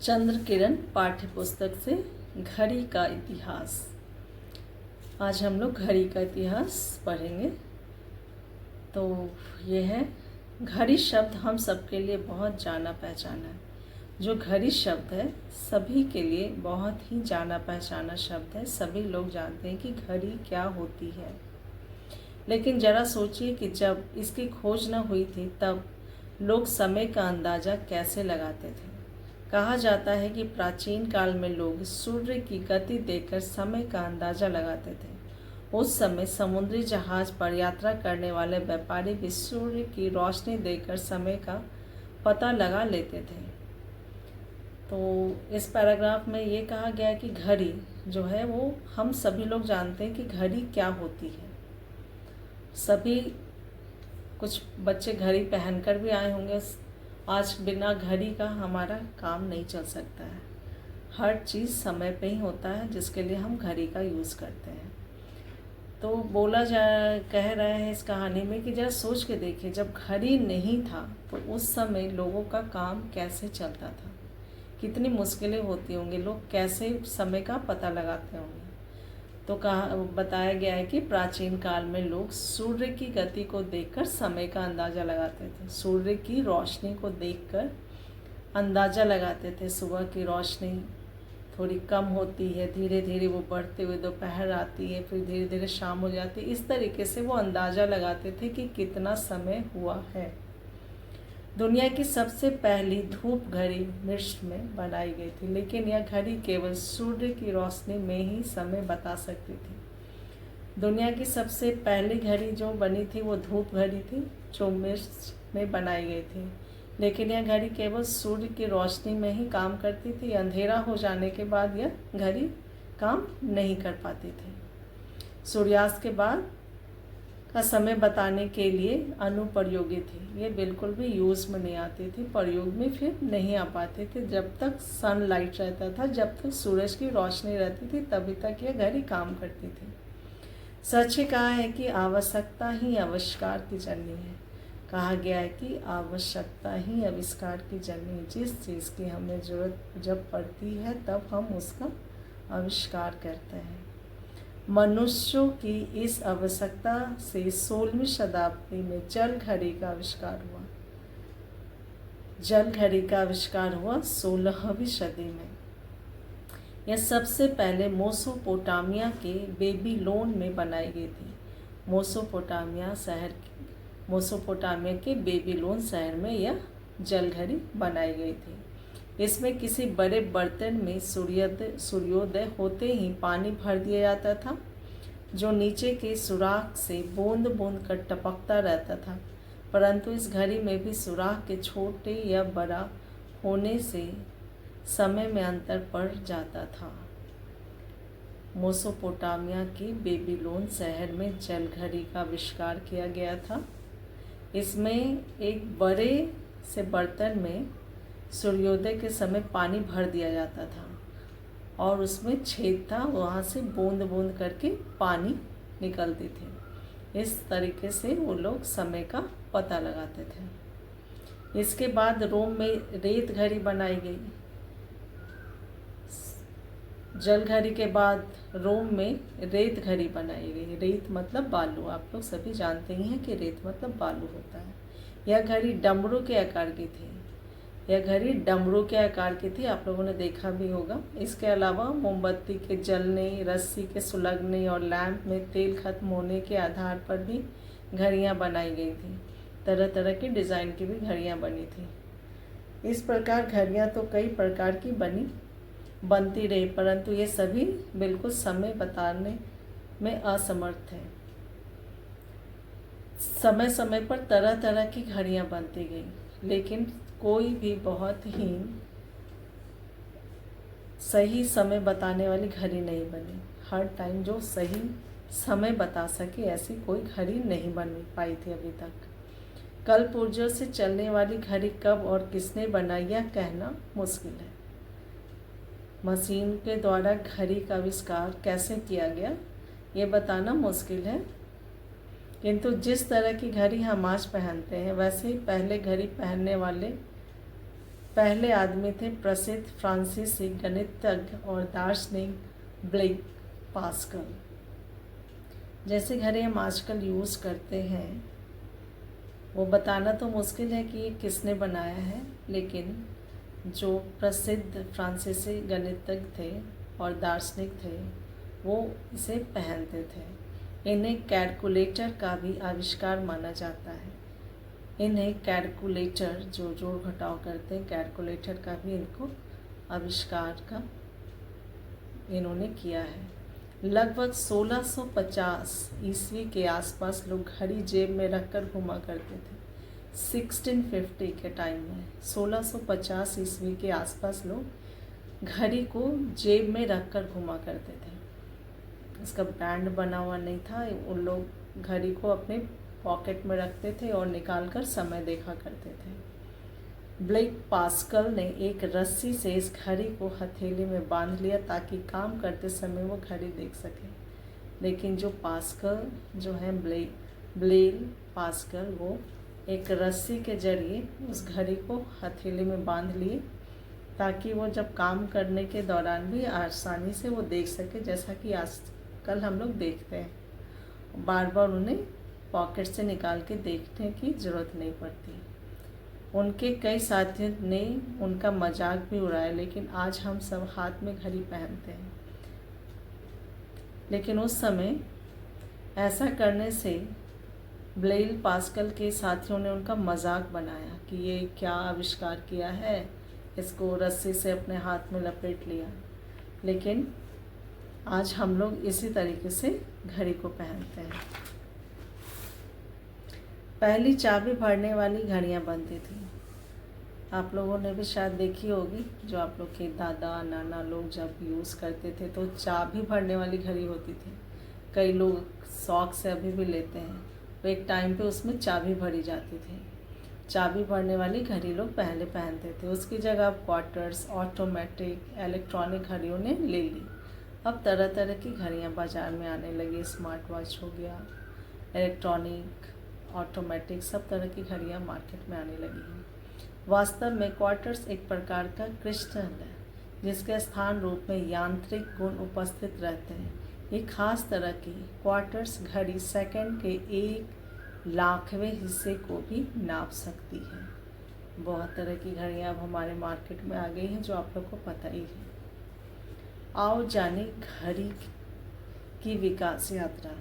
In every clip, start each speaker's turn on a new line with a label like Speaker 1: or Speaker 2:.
Speaker 1: चंद्र किरण पाठ्य पुस्तक से घड़ी का इतिहास। आज हम लोग घड़ी का इतिहास पढ़ेंगे। तो ये है, घड़ी शब्द हम सबके लिए बहुत जाना पहचाना है। जो घड़ी शब्द है सभी के लिए बहुत ही जाना पहचाना शब्द है। सभी लोग जानते हैं कि घड़ी क्या होती है। लेकिन ज़रा सोचिए कि जब इसकी खोज न हुई थी तब लोग समय का अंदाज़ा कैसे लगाते थे। कहा जाता है कि प्राचीन काल में लोग सूर्य की गति देखकर समय का अंदाज़ा लगाते थे। उस समय समुद्री जहाज पर यात्रा करने वाले व्यापारी भी सूर्य की रोशनी देखकर समय का पता लगा लेते थे। तो इस पैराग्राफ में ये कहा गया है कि घड़ी जो है वो हम सभी लोग जानते हैं कि घड़ी क्या होती है। सभी कुछ बच्चे घड़ी पहनकर भी आए होंगे। आज बिना घड़ी का हमारा काम नहीं चल सकता है। हर चीज़ समय पे ही होता है जिसके लिए हम घड़ी का यूज़ करते हैं। तो कह रहे हैं इस कहानी में कि जरा सोच के देखिए, जब घड़ी नहीं था तो उस समय लोगों का काम कैसे चलता था, कितनी मुश्किलें होती होंगी, लोग कैसे समय का पता लगाते होंगे। तो बताया गया है कि प्राचीन काल में लोग सूर्य की गति को देखकर समय का अंदाज़ा लगाते थे। सूर्य की रोशनी को देखकर अंदाज़ा लगाते थे। सुबह की रोशनी थोड़ी कम होती है, धीरे धीरे वो बढ़ते हुए दोपहर आती है, फिर धीरे धीरे शाम हो जाती है। इस तरीके से वो अंदाज़ा लगाते थे कि कितना समय हुआ है। दुनिया की सबसे पहली धूप घड़ी मिस्र में बनाई गई थी, लेकिन यह घड़ी केवल सूर्य की रोशनी में ही समय बता सकती थी। दुनिया की सबसे पहली घड़ी जो बनी थी वो धूप घड़ी थी, जो मिस्र में बनाई गई थी, लेकिन यह घड़ी केवल सूर्य की रोशनी में ही काम करती थी। अंधेरा हो जाने के बाद यह घड़ी काम नहीं कर पाती थी। सूर्यास्त के बाद का समय बताने के लिए अनुपयोगी थी। ये बिल्कुल भी यूज़ में नहीं आती थी, प्रयोग में फिर नहीं आ पाते थे। जब तक सनलाइट रहता था, जब तक सूरज की रोशनी रहती थी, तभी तक ये घड़ी काम करती थी। सच ही कहा है कि आवश्यकता ही आविष्कार की जननी है। कहा गया है कि आवश्यकता ही आविष्कार की जननी है। जिस चीज़ की हमें ज़रूरत जब पड़ती है तब हम उसका आविष्कार करते हैं। मनुष्यों की इस आवश्यकता से 16वीं शताब्दी में जल घड़ी का आविष्कार हुआ। जल घड़ी का आविष्कार हुआ 16वीं सदी में। यह सबसे पहले मेसोपोटामिया के बेबीलोन में बनाई गई थी। मेसोपोटामिया के बेबीलोन शहर में यह जल घड़ी बनाई गई थी। इसमें किसी बड़े बर्तन में सूर्योदय होते ही पानी भर दिया जाता था, जो नीचे के सुराख से बूंद बूंद कर टपकता रहता था। परंतु इस घड़ी में भी सुराख के छोटे या बड़ा होने से समय में अंतर पड़ जाता था। मेसोपोटामिया के बेबीलोन शहर में जल घड़ी का आविष्कार किया गया था। इसमें एक बड़े से बर्तन में सूर्योदय के समय पानी भर दिया जाता था और उसमें छेद था, वहाँ से बूंद बूंद करके पानी निकलती थी। इस तरीके से वो लोग समय का पता लगाते थे। इसके बाद रोम में रेत घड़ी बनाई गई। जल घड़ी के बाद रोम में रेत घड़ी बनाई गई। रेत मतलब बालू, आप लोग सभी जानते ही हैं कि रेत मतलब बालू होता है। यह घड़ी डमरू के आकार की थी। आप लोगों ने देखा भी होगा। इसके अलावा मोमबत्ती के जलने, रस्सी के सुलगने और लैंप में तेल खत्म होने के आधार पर भी घड़ियाँ बनाई गई थी। तरह तरह की डिज़ाइन की भी घड़ियाँ बनी थी। इस प्रकार घड़ियाँ तो कई प्रकार की बनती रही, परंतु ये सभी बिल्कुल समय बताने में असमर्थ हैं। समय समय पर तरह तरह की घड़ियाँ बनती गई, लेकिन कोई भी बहुत ही सही समय बताने वाली घड़ी नहीं बनी। हर टाइम जो सही समय बता सके ऐसी कोई घड़ी नहीं बन पाई थी अभी तक। कल पुर्जों से चलने वाली घड़ी कब और किसने बनाई यह कहना मुश्किल है। मशीन के द्वारा घड़ी का आविष्कार कैसे किया गया ये बताना मुश्किल है, किंतु जिस तरह की घड़ी हम आज पहनते हैं वैसे ही पहले घड़ी पहनने वाले पहले आदमी थे प्रसिद्ध फ्रांसीसी गणितज्ञ और दार्शनिक ब्लेक पास्कल। जैसे घड़ी हम आजकल यूज़ करते हैं वो बताना तो मुश्किल है कि ये किसने बनाया है, लेकिन जो प्रसिद्ध फ्रांसीसी गणितज्ञ थे और दार्शनिक थे वो इसे पहनते थे। इन्हें कैलकुलेटर का भी आविष्कार माना जाता है। इन्हें कैलकुलेटर जो जोड़ घटाव करते हैं, कैलकुलेटर का भी इनको आविष्कार का इन्होंने किया है। लगभग 1650 ईस्वी के आसपास लोग घड़ी जेब में रखकर घुमा करते थे। 1650 के टाइम में 1650 ईस्वी के आसपास लोग घड़ी को जेब में रखकर घुमा करते थे। इसका बैंड बना हुआ नहीं था, उन लोग घड़ी को अपने पॉकेट में रखते थे और निकाल कर समय देखा करते थे। ब्लेक पास्कल ने एक रस्सी से इस घड़ी को हथेली में बांध लिया ताकि काम करते समय वो घड़ी देख सके। लेकिन जो पास्कल जो है ब्लेक पास्कल वो एक रस्सी के जरिए उस घड़ी को हथेली में बांध लिए ताकि वो जब काम करने के दौरान भी आसानी से वो देख सके, जैसा कि आजकल हम लोग देखते हैं। बार बार उन्हें पॉकेट से निकाल के देखने की ज़रूरत नहीं पड़ती। उनके कई साथियों ने उनका मजाक भी उड़ाया, लेकिन आज हम सब हाथ में घड़ी पहनते हैं। लेकिन उस समय ऐसा करने से ब्लेक पास्कल के साथियों ने उनका मजाक बनाया कि ये क्या आविष्कार किया है, इसको रस्सी से अपने हाथ में लपेट लिया। लेकिन आज हम लोग इसी तरीके से घड़ी को पहनते हैं। पहली चाबी भरने वाली घड़ियाँ बनती थी। आप लोगों ने भी शायद देखी होगी, जो आप लोग के दादा नाना लोग जब यूज़ करते थे तो चाबी भरने वाली घड़ी होती थी। कई लोग शौक से अभी भी लेते हैं। तो एक टाइम पे उसमें चाबी भरी जाती थी। चाबी भरने वाली घड़ी लोग पहले पहनते थे। उसकी जगह अब क्वार्टर्स, ऑटोमेटिक, इलेक्ट्रॉनिक घड़ियों ने ले ली। अब तरह तरह की घड़ियाँ बाज़ार में आने लगी। स्मार्ट वॉच हो गया, इलेक्ट्रॉनिक, ऑटोमेटिक, सब तरह की घड़ियाँ मार्केट में आने लगी हैं। वास्तव में क्वार्टर्स एक प्रकार का क्रिस्टल है जिसके स्थान रूप में यांत्रिक गुण उपस्थित रहते हैं। एक खास तरह की क्वार्टर्स घड़ी सेकंड के 1,00,000वें हिस्से को भी नाप सकती है। बहुत तरह की घड़ियाँ अब हमारे मार्केट में आ गई हैं जो आप लोग को पता ही है। आओ जाने घड़ी की विकास यात्रा।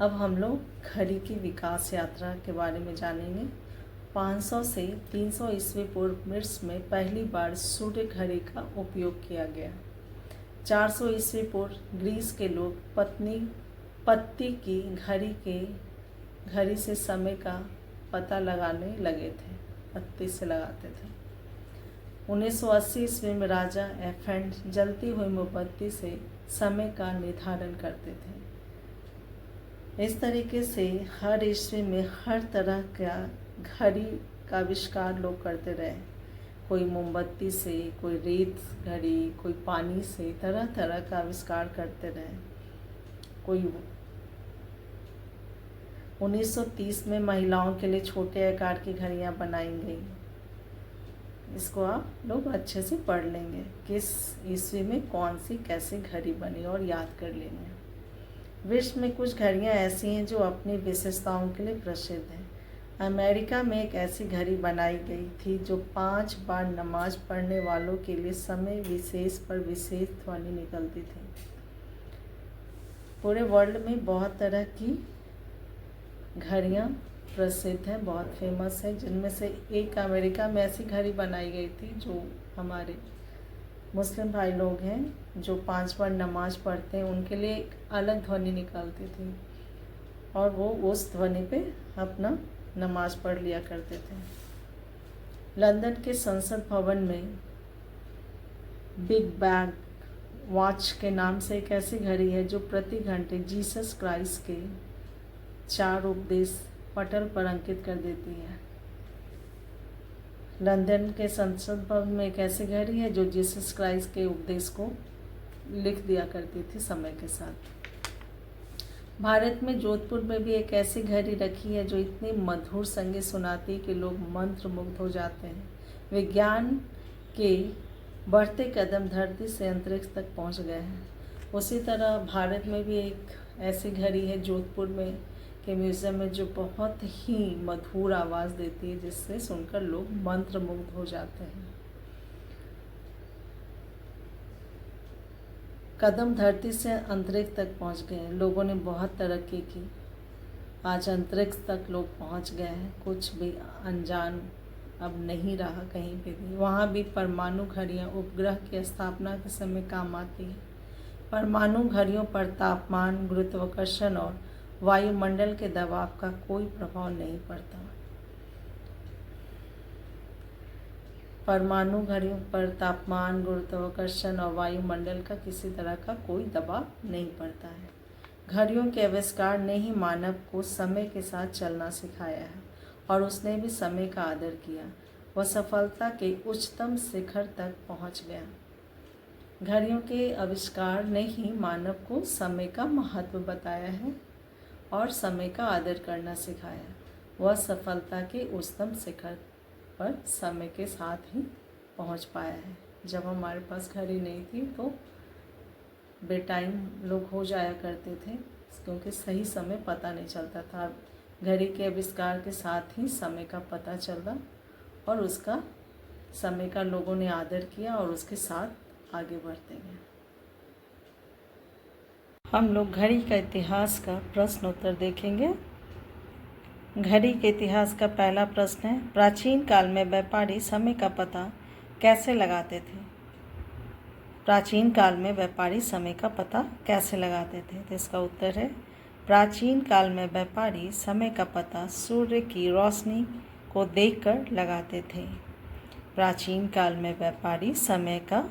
Speaker 1: अब हम लोग घड़ी की विकास यात्रा के बारे में जानेंगे। 500 से 300 ईस्वी पूर्व मिस्र में पहली बार सूर्य घड़ी का उपयोग किया गया। 400 ईस्वी पूर्व ग्रीस के लोग पत्ती की घड़ी से समय का पता लगाने लगे थे, पत्ती से लगाते थे। 1980 ईस्वी में राजा एफेंड जलती हुई मोमबत्ती से समय का निर्धारण करते थे। इस तरीके से हर ईस्वी में हर तरह का घड़ी का आविष्कार लोग करते रहे। कोई मोमबत्ती से, कोई रेत घड़ी, कोई पानी से, तरह तरह का आविष्कार करते रहे। कोई 1930 में महिलाओं के लिए छोटे आकार की घड़ियाँ बनाई गई। इसको आप लोग अच्छे से पढ़ लेंगे, किस ईस्वी में कौन सी कैसी घड़ी बनी, और याद कर लेंगे। विश्व में कुछ घड़ियाँ ऐसी हैं जो अपनी विशेषताओं के लिए प्रसिद्ध हैं। अमेरिका में एक ऐसी घड़ी बनाई गई थी जो 5 बार नमाज पढ़ने वालों के लिए समय विशेष पर विशेष ध्वनि निकलती थी। पूरे वर्ल्ड में बहुत तरह की घड़ियाँ प्रसिद्ध हैं, बहुत फेमस है, जिनमें से एक अमेरिका में ऐसी घड़ी बनाई गई थी जो हमारे मुस्लिम भाई लोग हैं जो 5 बार नमाज पढ़ते हैं उनके लिए एक अलग ध्वनि निकालती थी और वो उस ध्वनि पे अपना नमाज पढ़ लिया करते थे। लंदन के संसद भवन में बिग बैग वॉच के नाम से एक ऐसी घड़ी है जो प्रति घंटे जीसस क्राइस्ट के 4 उपदेश पटल पर अंकित कर देती है। लंदन के संसद भवन में एक ऐसी घड़ी है जो जीसस क्राइस्ट के उपदेश को लिख दिया करती थी समय के साथ। भारत में जोधपुर में भी एक ऐसी घड़ी रखी है जो इतनी मधुर संगीत सुनाती है कि लोग मंत्रमुग्ध हो जाते हैं। विज्ञान के बढ़ते कदम धरती से अंतरिक्ष तक पहुंच गए हैं। उसी तरह भारत में भी एक ऐसी घड़ी है जोधपुर में के म्यूज़ियम में, जो बहुत ही मधुर आवाज़ देती है, जिससे सुनकर लोग मंत्रमुग्ध हो जाते हैं। कदम धरती से अंतरिक्ष तक पहुंच गए हैं। लोगों ने बहुत तरक्की की, आज अंतरिक्ष तक लोग पहुंच गए हैं। कुछ भी अनजान अब नहीं रहा कहीं पे भी। वहाँ भी परमाणु घड़ियाँ उपग्रह की स्थापना के समय काम आती है। परमाणु घड़ियों पर तापमान, गुरुत्वाकर्षण और वायुमंडल के दबाव का कोई प्रभाव नहीं पड़ता। परमाणु घड़ियों पर तापमान, गुरुत्वाकर्षण और वायुमंडल का किसी तरह का कोई दबाव नहीं पड़ता है। घड़ियों के आविष्कार ने ही मानव को समय के साथ चलना सिखाया है और उसने भी समय का आदर किया। वह सफलता के उच्चतम शिखर तक पहुंच गया। घड़ियों के आविष्कार ने ही मानव को समय का महत्व बताया है और समय का आदर करना सिखाया। वह सफलता के उच्चतम शिखर पर समय के साथ ही पहुंच पाया है। जब हमारे पास घड़ी नहीं थी तो बेटाइम लोग हो जाया करते थे, क्योंकि सही समय पता नहीं चलता था। घड़ी के आविष्कार के साथ ही समय का पता चला और उसका समय का लोगों ने आदर किया और उसके साथ आगे बढ़ते गए। हम लोग घड़ी का इतिहास का प्रश्न उत्तर देखेंगे। घड़ी के इतिहास का पहला प्रश्न है, प्राचीन काल में व्यापारी समय का पता कैसे लगाते थे? प्राचीन काल में व्यापारी समय का पता कैसे लगाते थे? तो इसका उत्तर है, प्राचीन काल में व्यापारी समय का पता सूर्य की रोशनी को देखकर लगाते थे। प्राचीन काल में व्यापारी समय का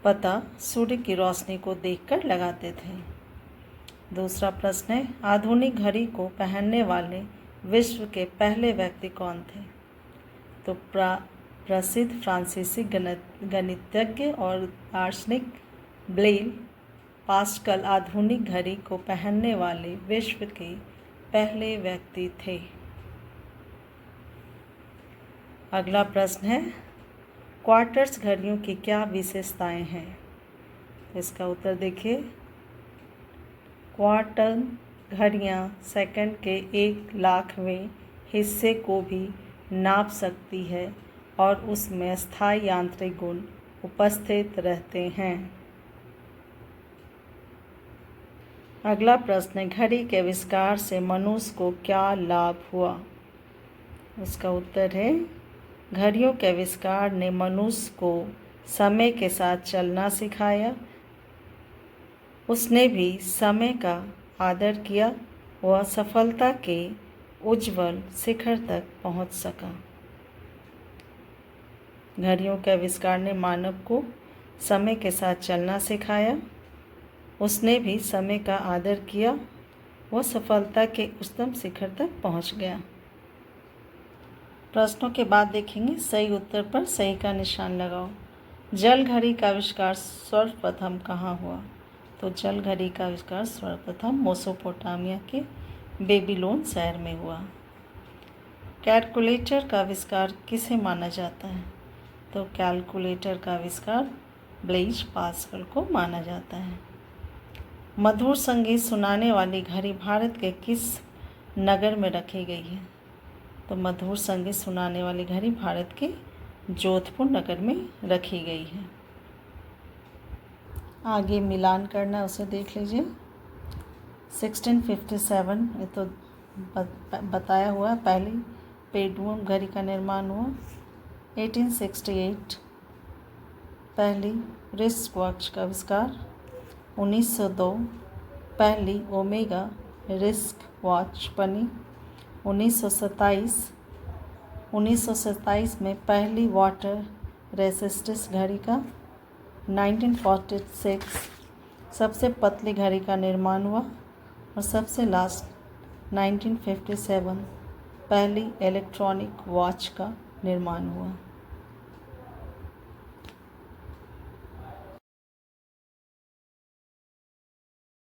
Speaker 1: पता सूर्य की रोशनी को देखकर लगाते थे। दूसरा प्रश्न है, आधुनिक घड़ी को पहनने वाले विश्व के पहले व्यक्ति कौन थे? तो प्रसिद्ध फ्रांसीसी गणितज्ञ और दार्शनिक ब्लेज पास्कल आधुनिक घड़ी को पहनने वाले विश्व के पहले व्यक्ति थे। अगला प्रश्न है, क्वार्ट्ज घड़ियों की क्या विशेषताएं हैं? इसका उत्तर देखिए, क्वार्ट्ज घड़ियाँ सेकंड के 1,00,000वें हिस्से को भी नाप सकती है और उसमें स्थायी यांत्रिक गुण उपस्थित रहते हैं। अगला प्रश्न है, घड़ी के आविष्कार से मनुष्य को क्या लाभ हुआ? उसका उत्तर है, घड़ियों के आविष्कार ने मनुष्य को समय के साथ चलना सिखाया। उसने भी समय का आदर किया। वह सफलता के उज्ज्वल शिखर तक पहुंच सका। घड़ियों के आविष्कार ने मानव को समय के साथ चलना सिखाया। उसने भी समय का आदर किया। वह सफलता के उच्चतम शिखर तक पहुंच गया। प्रश्नों के बाद देखेंगे, सही उत्तर पर सही का निशान लगाओ। जल घड़ी का आविष्कार सर्वप्रथम कहाँ हुआ? तो जल घड़ी का आविष्कार सर्वप्रथम मेसोपोटामिया के बेबीलोन शहर में हुआ। कैलकुलेटर का आविष्कार किसे माना जाता है? तो कैलकुलेटर का आविष्कार ब्लेज पास्कल को माना जाता है। मधुर संगीत सुनाने वाली घड़ी भारत के किस नगर में रखी गई है? तो मधुर संगीत सुनाने वाली घड़ी भारत के जोधपुर नगर में रखी गई है। आगे मिलान करना, उसे देख लीजिए। 1657 ये तो बताया हुआ है, पहली पेंडुलम घड़ी का निर्माण हुआ। 1868 पहली रिस्ट वॉच का आविष्कार। 1902 पहली ओमेगा रिस्ट वॉच बनी। 1927 में पहली वाटर रेसिस्टेंस घड़ी का। 1946 सबसे पतली घड़ी का निर्माण हुआ और सबसे लास्ट 1957 पहली इलेक्ट्रॉनिक वॉच का निर्माण हुआ।